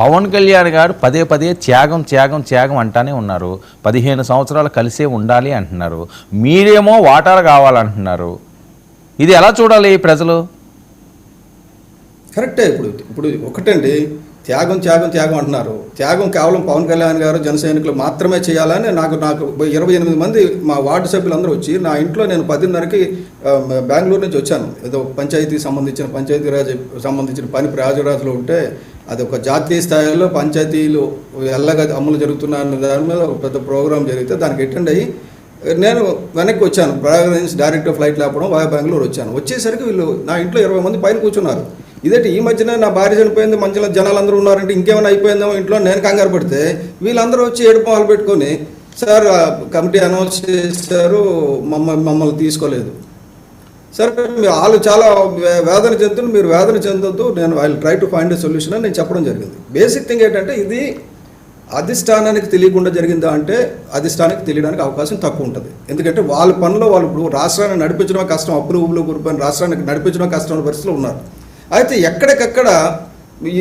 పవన్ కళ్యాణ్ గారు పదే పదే త్యాగం త్యాగం త్యాగం అంటానే ఉన్నారు. 15 సంవత్సరాలు కలిసే ఉండాలి అంటున్నారు. మీరేమో వాటాలు కావాలంటున్నారు. ఇది ఎలా చూడాలి ప్రజలు? కరెక్టే. ఇప్పుడు ఒకటండి, త్యాగం త్యాగం త్యాగం అంటున్నారు. త్యాగం కేవలం పవన్ కళ్యాణ్ గారు జన సైనికులు మాత్రమే చేయాలని నాకు 28 మంది మా వార్డు సభ్యులందరూ వచ్చి నా ఇంట్లో నేను 10:30కి బెంగళూరు నుంచి వచ్చాను. ఏదో పంచాయతీరాజ్ సంబంధించిన పని ప్రయాజరాజులో ఉంటే అది ఒక జాతీయ స్థాయిలో పంచాయతీలు ఎల్లగా అమలు జరుగుతున్న దాని మీద ఒక పెద్ద ప్రోగ్రాం జరిగితే దానికి అటెండ్ అయ్యి నేను వెనక్కి వచ్చాను. ప్రయాగరాజ్ నుంచి డైరెక్ట్ ఫ్లైట్ లేపడం వాయా బెంగళూరు వచ్చాను. వచ్చేసరికి వీళ్ళు నా ఇంట్లో 20 మంది పైన కూర్చున్నారు. ఇదేంటి ఈ మధ్యన నా భార్య చనిపోయింది, మంచిగా జనాలందరూ ఉన్నారంటే ఇంకేమైనా అయిపోయిందేమో ఇంట్లో నేను కంగారు పడితే వీళ్ళందరూ వచ్చి ఏడుపు మొదలు పెట్టుకొని, సార్ కమిటీ అనౌన్స్ చేశారు, మమ్మల్ని తీసుకోలేదు. సరే వాళ్ళు చాలా వేదన చెందుతున్నారు, మీరు వేదన చెందొద్దు, నేను I will try to find a solution అని నేను చెప్పడం జరిగింది. బేసిక్ థింగ్ ఏంటంటే ఇది అధిష్టానానికి తెలియకుండా జరిగిందా అంటే అధిష్టానానికి తెలియడానికి అవకాశం తక్కువ ఉంటుంది. ఎందుకంటే వాళ్ళ పనిలో వాళ్ళు ఇప్పుడు రాష్ట్రాన్ని నడిపించడం కష్టం, అప్పులు ఊబులు కూరుకొని రాష్ట్రానికి నడిపించడం కష్టమైన పరిస్థితులు ఉన్నారు. అయితే ఎక్కడికక్కడ ఈ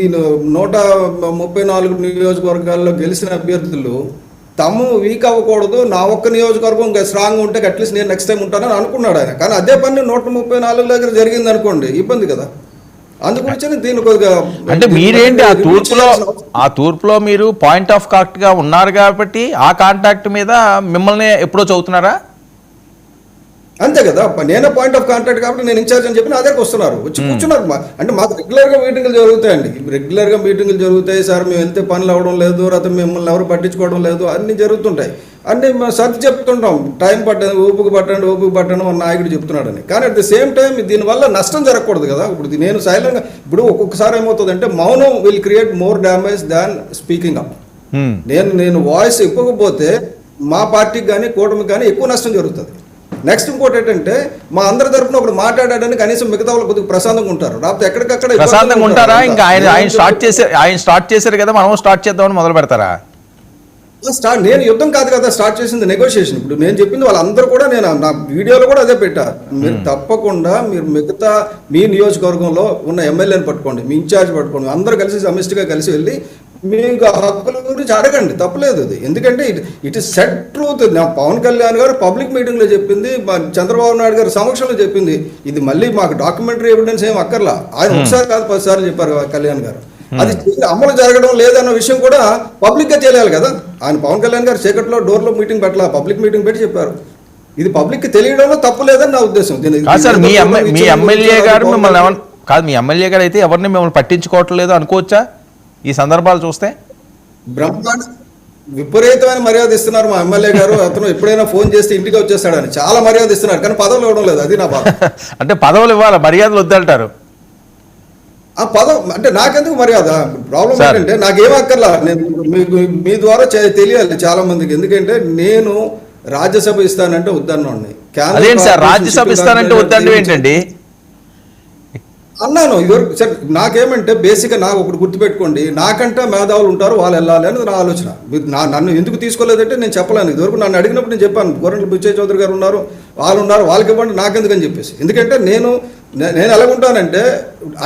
134 నియోజకవర్గాల్లో గెలిచిన అభ్యర్థులు తాము వీక్ అవ్వకూడదు, నా ఒక్క నియోజకవర్గం ఇంకా స్ట్రాంగ్ ఉంటే అట్లీస్ట్ నేను నెక్స్ట్ టైం ఉంటానని అనుకున్నాడు ఆయన. కానీ అదే పని 134 దగ్గర జరిగింది అనుకోండి, ఇబ్బంది కదా. అందుగురించి దీన్ని కొద్దిగా అంటే మీరేంటి ఆ తూర్పులో మీరు పాయింట్ ఆఫ్ కాంటాక్ట్ గా ఉన్నారు కాబట్టి ఆ కాంటాక్ట్ మీద మిమ్మల్ని ఎప్పుడో చదువుతున్నారా? అంతే కదా, నేనే పాయింట్ ఆఫ్ కాంటాక్ట్ కాబట్టి నేను ఇన్ఛార్జ్ అని చెప్పి నా దగ్గరకు వస్తున్నారు, వచ్చి కూర్చున్నారు. అంటే మాకు రెగ్యులర్గా మీటింగ్లు జరుగుతాయండి. రెగ్యులర్గా మీటింగ్లు జరుగుతాయి. సార్ మేము వెళ్తే పనులు అవ్వడం లేదు, లేకపోతే మిమ్మల్ని ఎవరు పట్టించుకోవడం లేదు, అన్నీ జరుగుతుంటాయి. అన్నీ సర్ది చెప్తుంటాం, టైం పట్టండి, ఓపిక పట్టండి మన నాయకుడు చెప్తున్నాడని. కానీ అట్ ది సేమ్ టైం దీనివల్ల నష్టం జరగకూడదు కదా. ఇప్పుడు నేను సైలెంట్గా ఇప్పుడు ఒక్కొక్కసారి ఏమవుతుందంటే మౌనం will create more damage than speaking up. నేను వాయిస్ ఇవ్వకపోతే మా పార్టీకి కానీ కూటమికి కానీ ఎక్కువ నష్టం జరుగుతుంది. నెక్స్ట్ ఇంకోటి ఏంటంటే మా అందరి తరఫున ఒకటి మాట్లాడడానికి కనీసం మిగతా వాళ్ళు కొద్దిగా ప్రశాంతంగా ఉంటారు, లేకపోతే ఎక్కడికక్కడ ప్రశాంతంగా ఉంటారా? ఇంకా ఆయన స్టార్ట్ చేశారు కదా, మనం స్టార్ట్ చేద్దామని మొదలు పెడతారా? నేను యుద్ధం కాదు కదా స్టార్ట్ చేసింది, నెగోషియేషన్. ఇప్పుడు నేను చెప్పింది వాళ్ళందరూ కూడా నేను నా వీడియోలో కూడా అదే పెట్టా. మీరు తప్పకుండా మీరు మిగతా మీ నియోజకవర్గంలో ఉన్న ఎమ్మెల్యేని పట్టుకోండి, మీ ఇన్ఛార్జ్ పట్టుకోండి, అందరూ కలిసి సమిష్టిగా కలిసి వెళ్ళి మీకు హక్కుల గురించి అడగండి, తప్పలేదు అది. ఎందుకంటే ఇట్ ఇస్ సెట్ ట్రూత్. నా పవన్ కళ్యాణ్ గారు పబ్లిక్ మీటింగ్లో చెప్పింది, చంద్రబాబు నాయుడు గారు సమక్షంలో చెప్పింది. ఇది మళ్ళీ మాకు డాక్యుమెంటరీ ఎవిడెన్స్ ఏం అక్కర్లా. ఆయన ఒకసారి కాదు 10 సార్లు చెప్పారు కళ్యాణ్ గారు. అది అమలు జరగడం లేదన్న విషయం కూడా పబ్లిక్ గా తెలియాలి కదా. ఆయన పవన్ కళ్యాణ్ గారు చీకట్లో డోర్లో మీటింగ్ పెట్టాల, పబ్లిక్ మీటింగ్ పెట్టి చెప్పారు. ఇది పబ్లిక్ కి తెలియడంలో తప్పు లేదని నా ఉద్దేశం. మీ ఎమ్మెల్యే గారు మిమ్మల్ని కాదు, మీ ఎమ్మెల్యే గారు అయితే ఎవరిని మిమ్మల్ని పట్టించుకోవట్లేదు అనుకోవచ్చా ఈ సందర్భాలు చూస్తే? బ్రహ్మాండ విపరీతమైన మర్యాద ఇస్తున్నారు మా ఎమ్మెల్యే గారు. అతను ఎప్పుడైనా ఫోన్ చేస్తే ఇంటికి వచ్చేస్తాడని చాలా మర్యాద ఇస్తున్నారు, కానీ పదవులు ఇవ్వడం లేదు. అది నా బాధ. అంటే పదవులు ఇవ్వాలి, మర్యాదలు వద్దంటారు. ఆ పదం అంటే నాకెందుకు మర్యాద? ప్రాబ్లం ఏంటంటే నాకేం అక్కర్లా, నేను మీ ద్వారా తెలియాలి చాలా మందికి. ఎందుకంటే నేను రాజ్యసభ ఇస్తానంటే వద్దన్నాను. రాజ్యసభ ఇస్తానంటే వద్దండి ఏంటండి అన్నాను ఇదివరకు. సార్ నాకేమంటే బేసిక్గా నాకు ఒకటి గుర్తుపెట్టుకోండి, నాకంటే మేధావులు ఉంటారు, వాళ్ళు వెళ్ళాలి అనేది నా ఆలోచన. నన్ను ఎందుకు తీసుకోలేదంటే నేను చెప్పలేను. ఇదివరకు నన్ను అడిగినప్పుడు నేను చెప్పాను, గోరంట్ల బుచ్చయ్య చౌదరి గారు ఉన్నారు, వాళ్ళు ఉన్నారు, వాళ్ళకి ఇవ్వండి, నాకెందుకు అని చెప్పేసి. ఎందుకంటే నేను ఎలాగుంటానంటే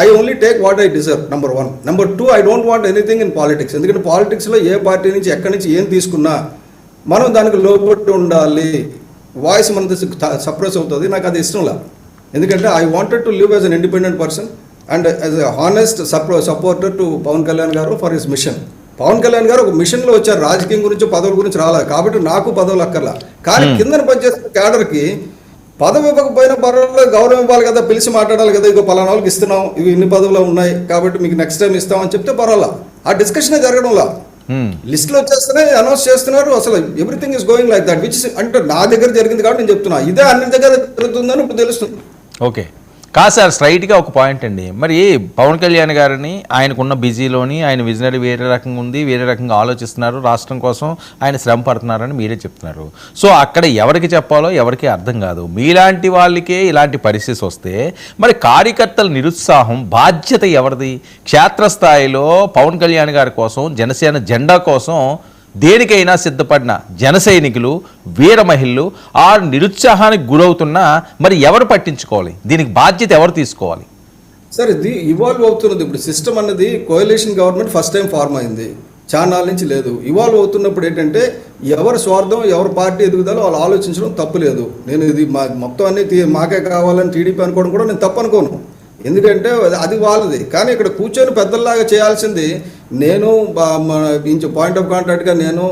I only take what I deserve, number 1. Number 2, I don't want anything in politics. ఎందుకంటే పాలిటిక్స్లో ఏ పార్టీ నుంచి ఎక్కడి నుంచి ఏం తీసుకున్నా మనం దానికి లోపట్టి ఉండాలి, వాయిస్ మనది సప్రెస్ అవుతుంది. నాకు అది ఇష్టం లేదు. ఎందుకంటే I wanted to live as an independent person and as a honest supporter to Pawan Kalyan garu for his mission. Pawan Kalyan garu ఒక మిషన్లో వచ్చారు, రాజకీయం గురించి పదవుల గురించి రాలేదు కాబట్టి నాకు పదవులు అక్కర్లా. కానీ కిందన పనిచేస్తున్న క్యాడర్కి పదవి ఇవ్వకపోయినా పర్వాలేదు, గౌరవం ఇవ్వాలి కదా, పిలిచి మాట్లాడాలి కదా. ఇక పలానా వాళ్ళకి ఇస్తున్నాం, ఇవి ఇన్ని పదవులు ఉన్నాయి కాబట్టి మీకు నెక్స్ట్ టైం ఇస్తామని చెప్తే పర్వాలా. ఆ డిస్కషనే జరగడంలా లిస్టులో వచ్చేస్తేనే అనౌన్స్ చేస్తున్నారు. అసలు everything is going like that, which అంటే నా దగ్గర జరిగింది కాబట్టి నేను చెప్తున్నా. ఇదే అన్ని దగ్గర జరుగుతుందని ఇప్పుడు తెలుస్తుంది. ఓకే కాదు సార్, స్ట్రైట్గా ఒక పాయింట్ అండి. మరి పవన్ కళ్యాణ్ గారిని ఆయనకున్న బిజీలోని ఆయన విజనరీ వేరే రకంగా ఉంది, వేరే రకంగా ఆలోచిస్తున్నారు, రాష్ట్రం కోసం ఆయన శ్రమ పడుతున్నారని మీరే చెప్తున్నారు. సో అక్కడ ఎవరికి చెప్పాలో ఎవరికి అర్థం కాదు. మీలాంటి వాళ్ళకే ఇలాంటి పరిస్థితి వస్తే మరి కార్యకర్తల నిరుత్సాహం బాధ్యత ఎవరిది? క్షేత్రస్థాయిలో పవన్ కళ్యాణ్ గారి కోసం, జనసేన జెండా కోసం దేనికైనా సిద్ధపడిన జన సైనికులు, వీర మహిళలు ఆ నిరుత్సాహానికి గురవుతున్నా మరి ఎవరు పట్టించుకోవాలి? దీనికి బాధ్యత ఎవరు తీసుకోవాలి? సార్ ఇది ఇవాల్వ్ అవుతున్నది. ఇప్పుడు సిస్టమ్ అన్నది కోalition గవర్నమెంట్ ఫస్ట్ టైం ఫార్మ్ అయింది, చాన్నాళ్ళ నుంచి లేదు. ఇవాల్వ్ అవుతున్నప్పుడు ఏంటంటే ఎవరి స్వార్థం ఎవరి పార్టీ ఎదుగుదలో వాళ్ళు ఆలోచించడం తప్పు లేదు. నేను ఇది మొత్తం అన్ని మాకే కావాలని టీడీపీ అనుకోవడం కూడా నేను తప్పు అనుకోను, ఎందుకంటే అది వాళ్ళది. కానీ ఇక్కడ కూర్చొని పెద్దల్లాగా చేయాల్సింది నేను పాయింట్ ఆఫ్ కాంటాక్ట్గా నేను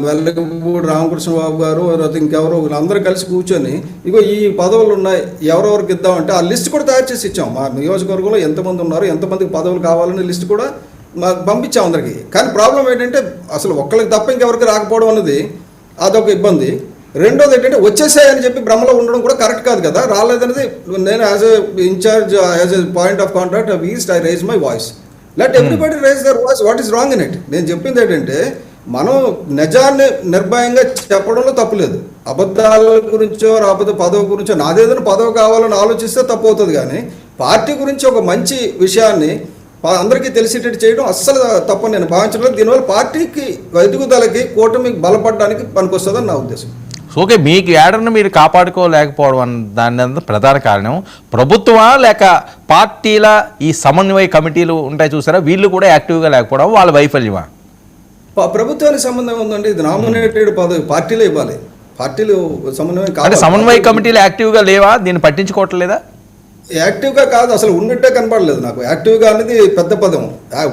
వెల్లగపూడి రామకృష్ణ బాబు గారు ఇంకెవరో వీళ్ళందరూ కలిసి కూర్చొని ఇగో ఈ పదవులు ఉన్నాయి ఎవరెవరికి ఇద్దామంటే ఆ లిస్ట్ కూడా తయారు చేసి ఇచ్చాం. మా నియోజకవర్గంలో ఎంతమంది ఉన్నారు, ఎంతమందికి పదవులు కావాలనే లిస్ట్ కూడా పంపించాం అందరికీ. కానీ ప్రాబ్లం ఏంటంటే అసలు ఒక్కరికి తప్ప ఇంకెవరికి రాకపోవడం అన్నది అదొక ఇబ్బంది. రెండోది ఏంటంటే వచ్చేసాయని చెప్పి భ్రమలో ఉండడం కూడా కరెక్ట్ కాదు కదా. రాలేదనేది నేను as a incharge as a point of contact of east I raise my voice, let everybody raise their voice. What is wrong in it? నేను చెప్పింది ఏంటంటే మనం నిజాన్ని నిర్భయంగా చెప్పడంలో తప్పులేదు. అబద్ధాల గురించో రాకపోతే పదవి గురించో నాదేదైనా పదవి కావాలని ఆలోచిస్తే తప్పు అవుతుంది. కానీ పార్టీ గురించి ఒక మంచి విషయాన్ని అందరికీ తెలిసేటట్టు చేయడం అస్సలు తప్పని నేను భావించలేదు. దీనివల్ల పార్టీకి ఎదుగుదలకి కూటమికి బలపడడానికి పనికొస్తుందని నా ఉద్దేశం. ఓకే, మీకు ఏడను మీరు కాపాడుకోలేకపోవడం దాని ప్రధాన కారణం ప్రభుత్వమా లేక పార్టీల ఈ సమన్వయ కమిటీలు ఉంటాయి చూసారా, వీళ్ళు కూడా యాక్టివ్గా లేకపోవడం వాళ్ళ వైఫల్యమా? ప్రభుత్వానికి సంబంధం ఉందండి. ఇది నామినేటెడ్ పదవి పార్టీలో ఇవ్వాలి, పార్టీలు సమన్వయం అంటే కాదు. సమన్వయ కమిటీలు యాక్టివ్గా లేవా, దీన్ని పట్టించుకోవట్లేదా? యాక్టివ్గా కాదు, అసలు ఉన్నట్టే కనపడలేదు నాకు. యాక్టివ్గా అనేది పెద్ద పదం,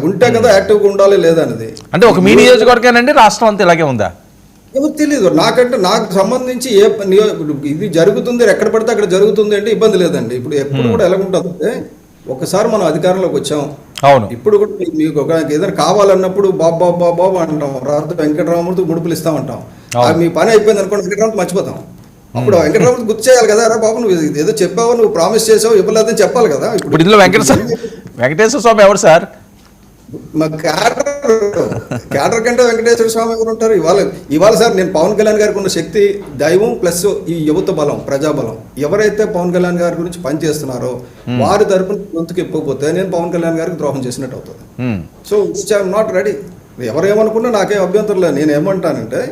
ఉంటే కదా యాక్టివ్గా ఉండాలి లేదనేది. అంటే ఒక మీ నియోజకవర్గానండి రాష్ట్రం అంతా ఇలాగే ఉందా? ఎవరు తెలియదు నాకంటే. నాకు సంబంధించి ఇది జరుగుతుంది ఎక్కడ పడితే అక్కడ జరుగుతుంది అంటే ఇబ్బంది లేదండి. ఇప్పుడు ఎప్పుడు కూడా ఎలా ఉంటుందంటే ఒకసారి మనం అధికారంలోకి వచ్చాం, అవును, ఇప్పుడు కూడా మీకు ఒక ఏదైనా కావాలన్నప్పుడు బాబు అంటాం, రాత్రి వెంకటరామూర్తి ముడుపులు ఇస్తామంటాం. మీ పని అయిపోయింది అనుకోండి, వెంకటరామూర్తి మర్చిపోతాం. అప్పుడు వెంకటరామూర్తి గుర్తు చేయాలి కదా, రా బాబు నువ్వు ఏదో చెప్పావు, నువ్వు ప్రామిస్ చేసావు, ఇవ్వలేదని చెప్పాలి కదా. ఇప్పుడు ఇందులో వెంకటేశ్వర స్వామి ఎవరు సార్? మా క్యాడర్ కంటే వెంకటేశ్వర స్వామి ఎవరు ఉంటారు? ఇవాళ సార్ నేను పవన్ కళ్యాణ్ గారికి ఉన్న శక్తి దైవం ప్లస్ ఈ యువత బలం, ప్రజాబలం. ఎవరైతే పవన్ కళ్యాణ్ గారి గురించి పనిచేస్తున్నారో వారి తరపున గొంతుకు ఇప్పకపోతే నేను పవన్ కళ్యాణ్ గారికి ద్రోహం చేసినట్టు అవుతుంది. So I'm not ready. ఎవరేమనుకున్నా నాకేం అభ్యంతరం లేదు. నేను ఏమంటానంటే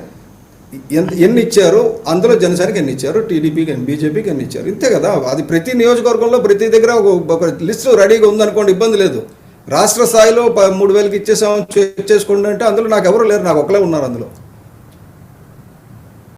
ఎన్ని ఇచ్చారు, అందులో జనసేనకి ఎన్ని ఇచ్చారు, టీడీపీకి బీజేపీకి ఎన్ని ఇచ్చారు, ఇంతే కదా. అది ప్రతి నియోజకవర్గంలో ప్రతి దగ్గర ఒక లిస్టు రెడీగా ఉందనుకోండి, ఇబ్బంది లేదు. రాష్ట్ర స్థాయిలో 3,000కి ఇచ్చేసాం చేసుకోండి అంటే అందులో నాకు ఎవరు లేరు, నాకు ఒకలే ఉన్నారు అందులో.